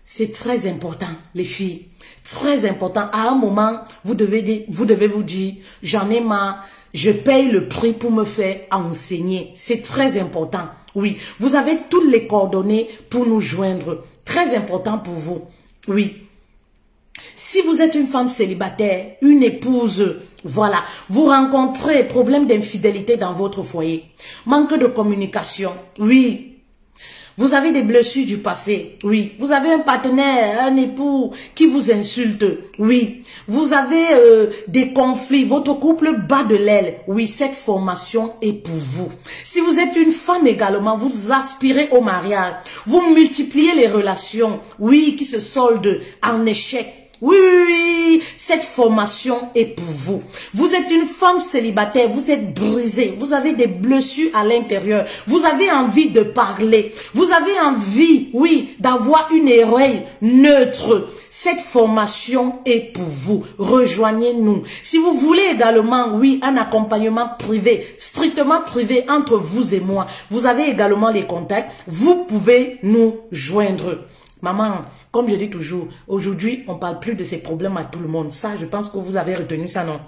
C'est très important, les filles. Très important. À un moment, vous devez vous dire, j'en ai marre, je paye le prix pour me faire enseigner. C'est très important. Oui, vous avez toutes les coordonnées pour nous joindre. Très important pour vous. Oui. Si vous êtes une femme célibataire, une épouse, voilà, vous rencontrez problème d'infidélité dans votre foyer, manque de communication, oui. Vous avez des blessures du passé, oui. Vous avez un partenaire, un époux qui vous insulte, oui. Vous avez des conflits, votre couple bat de l'aile, oui. Cette formation est pour vous. Si vous êtes une femme également, vous aspirez au mariage, vous multipliez les relations, oui, qui se soldent en échec. Oui, cette formation est pour vous. Vous êtes une femme célibataire, vous êtes brisée, vous avez des blessures à l'intérieur, vous avez envie de parler, vous avez envie, oui, d'avoir une oreille neutre. Cette formation est pour vous. Rejoignez-nous. Si vous voulez également, oui, un accompagnement privé, strictement privé entre vous et moi, vous avez également les contacts, vous pouvez nous joindre. Maman, comme je dis toujours, aujourd'hui, on ne parle plus de ces problèmes à tout le monde. Ça, je pense que vous avez retenu ça, non?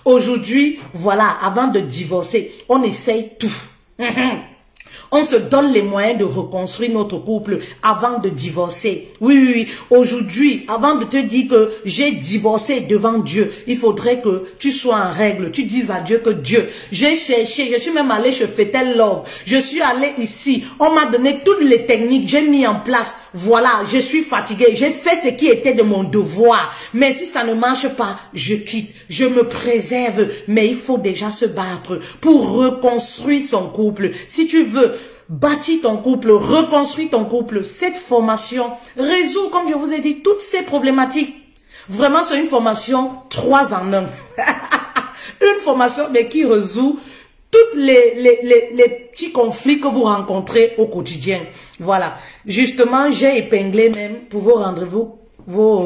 Aujourd'hui, voilà, avant de divorcer, on essaye tout. On se donne les moyens de reconstruire notre couple avant de divorcer. Oui. Aujourd'hui, avant de te dire que j'ai divorcé devant Dieu, il faudrait que tu sois en règle. Tu dises à Dieu que Dieu, j'ai cherché, je suis même allé chez Fetel Love. Je suis allé ici. On m'a donné toutes les techniques, j'ai mis en place. Voilà, je suis fatiguée. J'ai fait ce qui était de mon devoir. Mais si ça ne marche pas, je quitte. Je me préserve. Mais il faut déjà se battre pour reconstruire son couple. Si tu veux bâtir ton couple, reconstruire ton couple, cette formation résout, comme je vous ai dit, toutes ces problématiques. Vraiment, c'est une formation 3 en 1. Une formation mais qui résout tous les petits conflits que vous rencontrez au quotidien. Voilà. Justement, j'ai épinglé même pour vos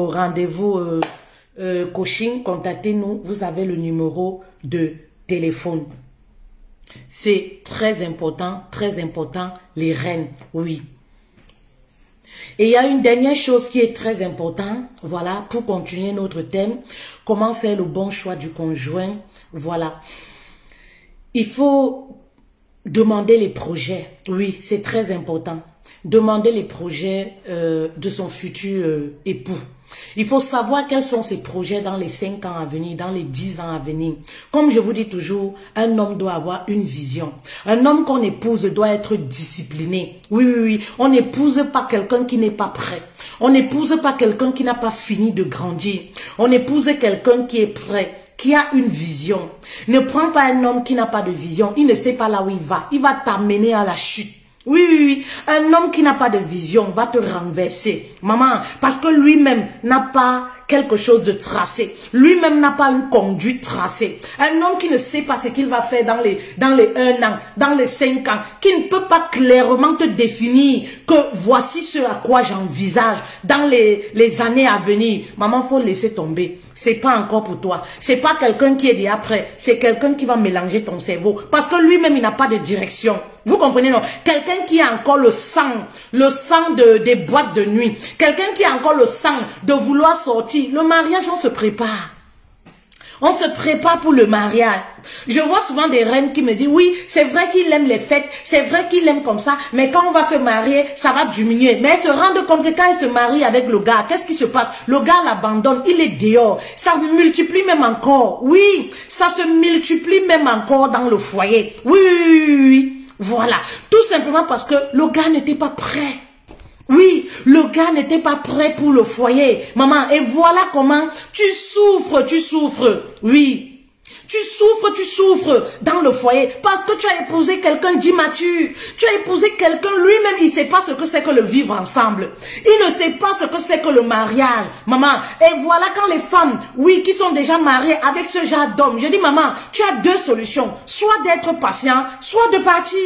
rendez-vous coaching, contactez-nous. Vous avez le numéro de téléphone. C'est très important, les reines, oui. Et il y a une dernière chose qui est très importante, voilà, pour continuer notre thème, comment faire le bon choix du conjoint, voilà. Il faut demander les projets, oui, c'est très important. Demander les projets de son futur époux. Il faut savoir quels sont ses projets dans les 5 ans à venir, dans les 10 ans à venir. Comme je vous dis toujours, un homme doit avoir une vision. Un homme qu'on épouse doit être discipliné. Oui. On n'épouse pas quelqu'un qui n'est pas prêt. On n'épouse pas quelqu'un qui n'a pas fini de grandir. On épouse quelqu'un qui est prêt, qui a une vision. Ne prends pas un homme qui n'a pas de vision. Il ne sait pas là où il va. Il va t'amener à la chute. Oui. Un homme qui n'a pas de vision va te renverser. Maman, parce que lui-même n'a pas quelque chose de tracé. Lui-même n'a pas une conduite tracée. Un homme qui ne sait pas ce qu'il va faire dans les 1 an, dans les 5 ans, qui ne peut pas clairement te définir que voici ce à quoi j'envisage dans les années à venir. Maman, faut laisser tomber. C'est pas encore pour toi. C'est pas quelqu'un qui est déjà prêt. C'est quelqu'un qui va mélanger ton cerveau. Parce que lui-même, il n'a pas de direction. Vous comprenez, non? Quelqu'un qui a encore le sang des boîtes de nuit. Quelqu'un qui a encore le sang de vouloir sortir. Le mariage, on se prépare. On se prépare pour le mariage. Je vois souvent des reines qui me disent, oui, c'est vrai qu'il aime les fêtes, c'est vrai qu'il aime comme ça, mais quand on va se marier, ça va diminuer. Mais elles se rendent compte que quand elle se marie avec le gars, qu'est-ce qui se passe? Le gars l'abandonne, il est dehors. Ça multiplie même encore. Oui, ça se multiplie même encore dans le foyer. Oui, oui, oui, oui, oui. Voilà. Tout simplement parce que le gars n'était pas prêt. Oui, le gars n'était pas prêt pour le foyer. Maman, et voilà comment tu souffres. Oui. Tu souffres dans le foyer parce que tu as épousé quelqu'un d'immature. Tu as épousé quelqu'un, lui-même, il ne sait pas ce que c'est que le vivre ensemble. Il ne sait pas ce que c'est que le mariage. Maman, et voilà quand les femmes, oui, qui sont déjà mariées avec ce genre d'homme, je dis, maman, tu as deux solutions. Soit d'être patient, soit de partir.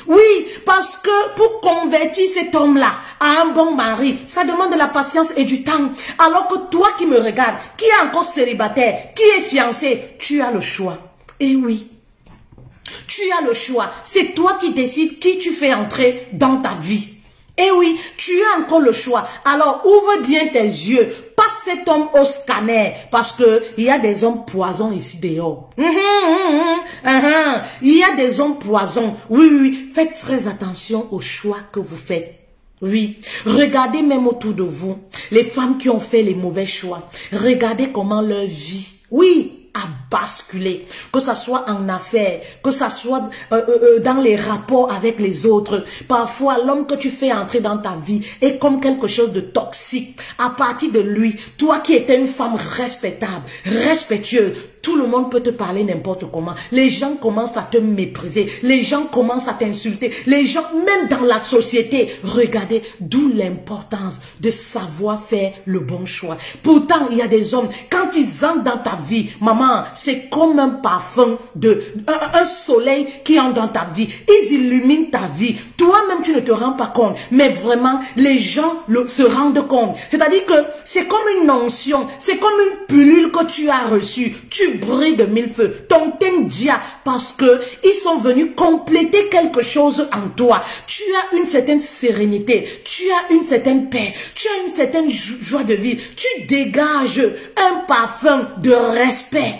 Oui, parce que pour convertir cet homme-là à un bon mari, ça demande de la patience et du temps. Alors que toi qui me regardes, qui est encore célibataire, qui est fiancé, tu as le choix. Et oui, tu as le choix. C'est toi qui décides qui tu fais entrer dans ta vie. Et oui, tu as encore le choix. Alors ouvre bien tes yeux. Passe cet homme au scanner. Parce que il y a des hommes poisons ici dehors. Il y a des hommes poisons. Oui, oui. Faites très attention aux choix que vous faites. Oui. Regardez même autour de vous. Les femmes qui ont fait les mauvais choix. Regardez comment leur vie. Oui. A basculé, que ça soit en affaires, que ça soit dans les rapports avec les autres. Parfois, l'homme que tu fais entrer dans ta vie est comme quelque chose de toxique. À partir de lui, toi qui étais une femme respectable, respectueuse, tout le monde peut te parler n'importe comment. Les gens commencent à te mépriser. Les gens commencent à t'insulter. Les gens, même dans la société, regardez, d'où l'importance de savoir faire le bon choix. Pourtant, il y a des hommes, quand ils entrent dans ta vie, maman, c'est comme un parfum, un soleil qui entre dans ta vie. Ils illuminent ta vie. Toi-même, tu ne te rends pas compte. Mais vraiment, les gens se rendent compte. C'est-à-dire que c'est comme une onction, c'est comme une pilule que tu as reçue. Tu brilles de mille feux. Ton teint dia parce que ils sont venus compléter quelque chose en toi. Tu as une certaine sérénité. Tu as une certaine paix. Tu as une certaine joie de vivre. Tu dégages un parfum de respect.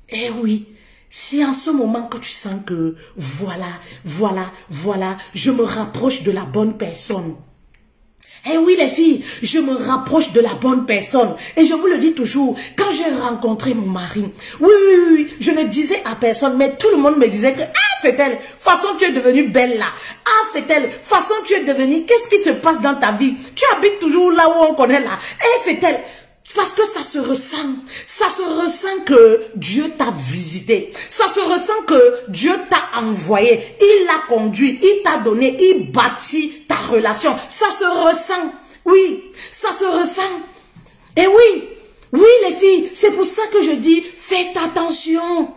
Eh oui. C'est en ce moment que tu sens que voilà, je me rapproche de la bonne personne. Eh oui les filles, je me rapproche de la bonne personne. Et je vous le dis toujours, quand j'ai rencontré mon mari, oui, je ne disais à personne, mais tout le monde me disait que, ah Fétel, façon tu es devenue belle là. Ah Fétel, façon tu es devenue, qu'est-ce qui se passe dans ta vie? Tu habites toujours là où on connaît là. Eh Fétel, parce que ça se ressent que Dieu t'a visité, ça se ressent que Dieu t'a envoyé, il l'a conduit, il t'a donné, il bâtit ta relation, ça se ressent, oui, ça se ressent, et oui les filles, c'est pour ça que je dis, faites attention,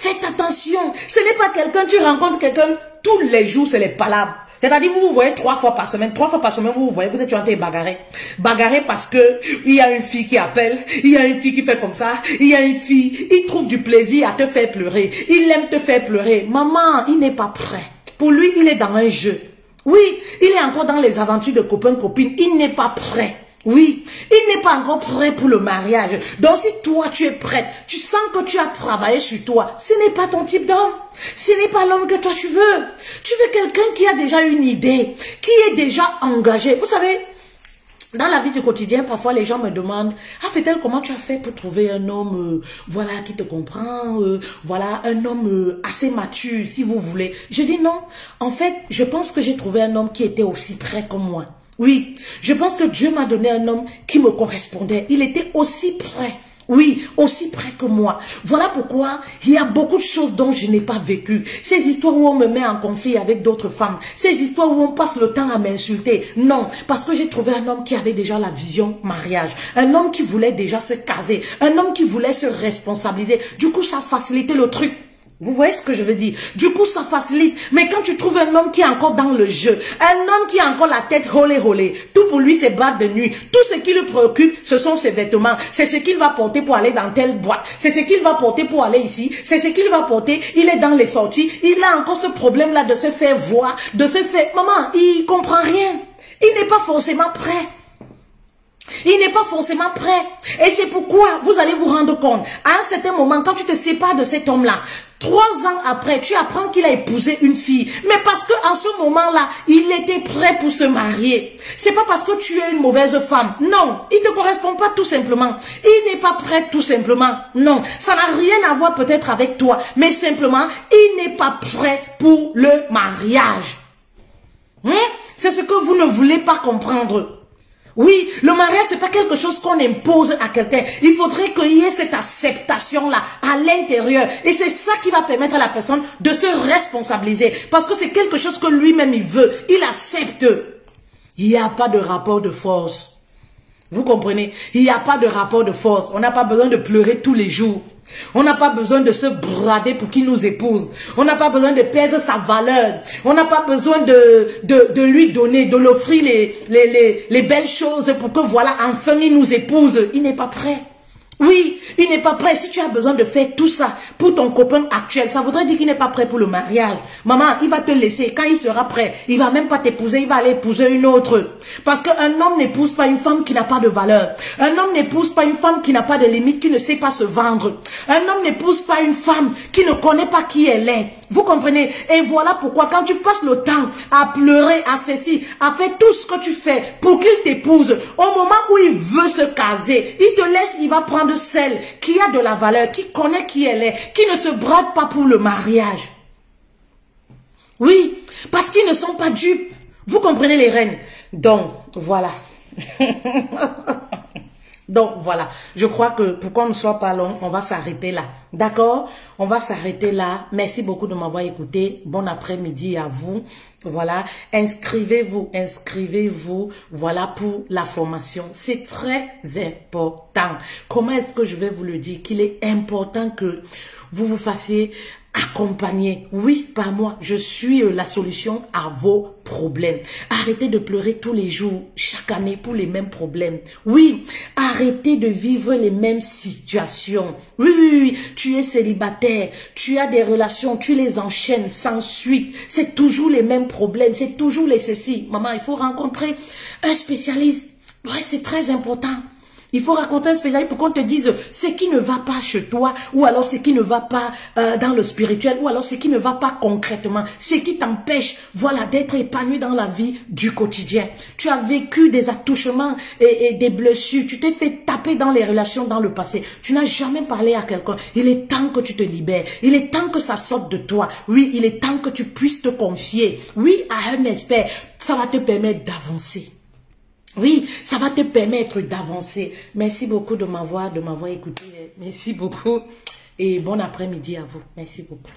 ce n'est pas quelqu'un, tu rencontres quelqu'un, tous les jours c'est les palabres. C'est-à-dire, vous vous voyez 3 fois par semaine, vous vous voyez, vous êtes en train de bagarrer. Bagarrer parce que il y a une fille qui appelle, il y a une fille qui fait comme ça, il y a une fille, il trouve du plaisir à te faire pleurer, il aime te faire pleurer. Maman, il n'est pas prêt. Pour lui, il est dans un jeu. Oui, il est encore dans les aventures de copains-copines, il n'est pas prêt. Oui, il n'est pas encore prêt pour le mariage. Donc si toi tu es prête, tu sens que tu as travaillé sur toi, ce n'est pas ton type d'homme. Ce n'est pas l'homme que toi tu veux. Tu veux quelqu'un qui a déjà une idée, qui est déjà engagé. Vous savez, dans la vie du quotidien, parfois les gens me demandent, ah Fétel, comment tu as fait pour trouver un homme, voilà, qui te comprend, voilà, un homme assez mature, si vous voulez. Je dis non. En fait, je pense que j'ai trouvé un homme qui était aussi prêt comme moi. Oui, je pense que Dieu m'a donné un homme qui me correspondait. Il était aussi prêt. Oui, aussi près que moi. Voilà pourquoi il y a beaucoup de choses dont je n'ai pas vécu. Ces histoires où on me met en conflit avec d'autres femmes. Ces histoires où on passe le temps à m'insulter. Non, parce que j'ai trouvé un homme qui avait déjà la vision mariage. Un homme qui voulait déjà se caser. Un homme qui voulait se responsabiliser. Du coup, ça facilitait le truc. Vous voyez ce que je veux dire? Du coup, ça facilite. Mais quand tu trouves un homme qui est encore dans le jeu, un homme qui a encore la tête holé, tout pour lui c'est boîte de nuit. Tout ce qui le préoccupe, ce sont ses vêtements. C'est ce qu'il va porter pour aller dans telle boîte. C'est ce qu'il va porter pour aller ici. C'est ce qu'il va porter. Il est dans les sorties. Il a encore ce problème-là de se faire voir, de se faire... Maman, il comprend rien. Il n'est pas forcément prêt. Il n'est pas forcément prêt. Et c'est pourquoi vous allez vous rendre compte, à un certain moment, quand tu te sépares de cet homme-là, 3 ans après, tu apprends qu'il a épousé une fille. Mais parce qu'en ce moment-là, il était prêt pour se marier. C'est pas parce que tu es une mauvaise femme. Non, il te correspond pas tout simplement. Il n'est pas prêt tout simplement. Non, ça n'a rien à voir peut-être avec toi. Mais simplement, il n'est pas prêt pour le mariage. C'est ce que vous ne voulez pas comprendre. Oui, le mariage, c'est pas quelque chose qu'on impose à quelqu'un. Il faudrait qu'il y ait cette acceptation-là à l'intérieur. Et c'est ça qui va permettre à la personne de se responsabiliser. Parce que c'est quelque chose que lui-même, il veut. Il accepte. Il n'y a pas de rapport de force. Vous comprenez? Il n'y a pas de rapport de force. On n'a pas besoin de pleurer tous les jours. On n'a pas besoin de se brader pour qu'il nous épouse. On n'a pas besoin de perdre sa valeur. On n'a pas besoin de lui donner, de l'offrir les belles choses pour que voilà, enfin il nous épouse. Il n'est pas prêt. Oui, il n'est pas prêt. Si tu as besoin de faire tout ça pour ton copain actuel, ça voudrait dire qu'il n'est pas prêt pour le mariage. Maman, il va te laisser. Quand il sera prêt, il va même pas t'épouser, il va aller épouser une autre. Parce qu'un homme n'épouse pas une femme qui n'a pas de valeur. Un homme n'épouse pas une femme qui n'a pas de limite, qui ne sait pas se vendre. Un homme n'épouse pas une femme qui ne connaît pas qui elle est. Vous comprenez? Et voilà pourquoi quand tu passes le temps à pleurer, à ceci, à faire tout ce que tu fais pour qu'il t'épouse, au moment où il veut se caser, il te laisse, il va prendre celle qui a de la valeur, qui connaît qui elle est, qui ne se brade pas pour le mariage. Oui, parce qu'ils ne sont pas dupes. Vous comprenez les reines? Donc, voilà. Donc, voilà. Je crois que pour qu'on ne soit pas long, on va s'arrêter là. D'accord? On va s'arrêter là. Merci beaucoup de m'avoir écouté. Bon après-midi à vous. Voilà. Inscrivez-vous. Inscrivez-vous. Voilà pour la formation. C'est très important. Comment est-ce que je vais vous le dire? Qu'il est important que vous vous fassiez accompagner, oui, par moi, je suis la solution à vos problèmes. Arrêtez de pleurer tous les jours, chaque année pour les mêmes problèmes. Oui, arrêtez de vivre les mêmes situations. Oui, oui, oui, tu es célibataire, tu as des relations, tu les enchaînes sans suite. C'est toujours les mêmes problèmes, c'est toujours les ceci. Maman, il faut rencontrer un spécialiste. Ouais, c'est très important. Il faut raconter un spécialiste pour qu'on te dise ce qui ne va pas chez toi, ou alors ce qui ne va pas dans le spirituel, ou alors ce qui ne va pas concrètement, ce qui t'empêche, voilà, d'être épanoui dans la vie du quotidien. Tu as vécu des attouchements et des blessures, tu t'es fait taper dans les relations dans le passé, tu n'as jamais parlé à quelqu'un. Il est temps que tu te libères, il est temps que ça sorte de toi. Oui, il est temps que tu puisses te confier, oui, à un expert. Ça va te permettre d'avancer. Oui, ça va te permettre d'avancer. Merci beaucoup de m'avoir écouté. Merci beaucoup et bon après-midi à vous. Merci beaucoup.